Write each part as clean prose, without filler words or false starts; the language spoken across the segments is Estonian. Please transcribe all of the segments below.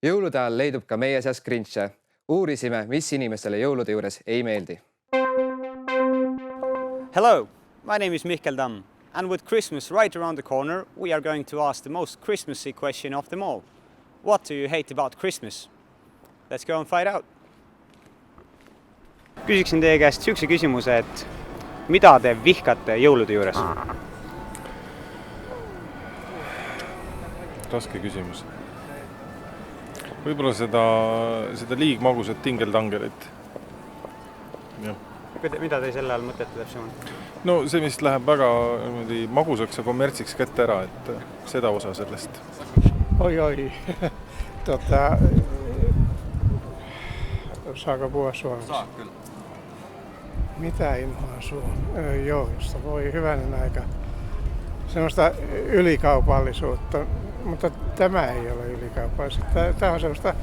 Jõulude ajal leidub ka meie seas Grinche. Uurisime, mis inimestele jõulude juures ei meeldi. Hello, my name is Mihkel Damm, and with Christmas right around the corner, we are going to ask the most Christmassy question of them all. What do you hate about Christmas? Let's go and find out. Küsiksin teie käest sihukese küsimuse, et mida te vihkate jõulude juures? Raske küsimus. Võib-olla seda liigmagusat tingeltangelit. Ja. Mida te selle all mõtlete täpsemalt? No see, mis läheb väga magusaks ja kommertsiks kätte ära, et seda osa sellest. Oi. Saako puhua suomeksi? Saa kyllä. Mitä inhoa joulusta? Voi hyvänen aika. Semmoista ylikaupallisuutta, mutta tämä ei ole ylikaupallisuutta. Tämä on semmoista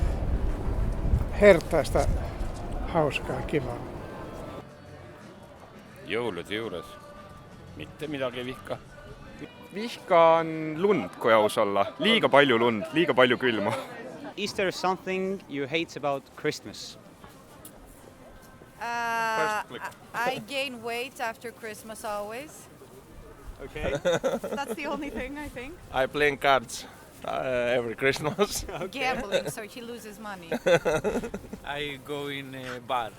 hertaista, hauskaa, kivaa. Jõulude juures. Mitte midagi vihka. Vihkan lund, kui aus olla. Liiga palju lund, liiga palju külma. Is there something you hate about Christmas? I gain weight after Christmas always. Okay. That's the only thing, I think. I play cards every Christmas. Gambling, so he loses money. I go in a bar.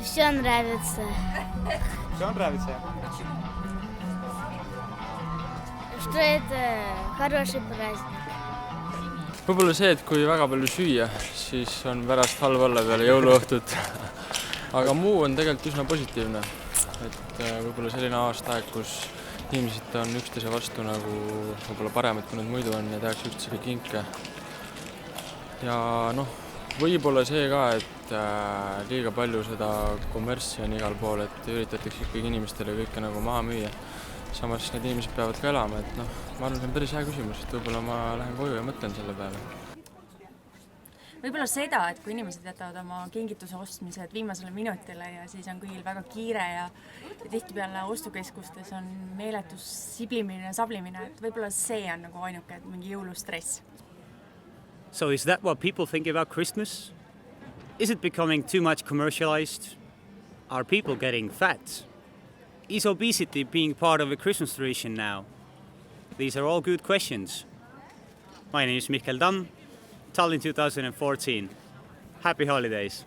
Все нравится. Что нравится? Что это хороший праздник. Võib-olla see, et kui väga palju süüa, siis on pärast halb olla peale jõuluõhtut. Aga muu on tegelikult üsna positiivne. Et võib-olla selline aastaaeg, kus inimesed on üksteise vastu nagu võib-olla paremad, kui nad muidu on ja tehakse üksteisega kinke. Ja võib-olla see ka, et liiga palju seda kommerssi on igal pool, et üritatakse ikkagi inimestele kõike nagu maha müüa. Samas need inimesed peavad ka elama, et ma arvan, see on päris hea küsimus, et võib-olla ma lähen koju ja mõtlen selle peale. Võib-olla seda, et kui inimesed jätavad oma kingituse ostmised viimasele minutile ja siis on kõigil väga kiire ja tihtipeale ostukeskustes on meeletus siblimine ja sablimine, et võib-olla see on nagu ainuke mingi jõulustress. So is that what people think about Christmas? Is it becoming too much commercialized? Are people getting fat? Is obesity being part of a Christmas tradition now? These are all good questions. My name is Mihkel Damm, Tallinn 2014. Happy holidays!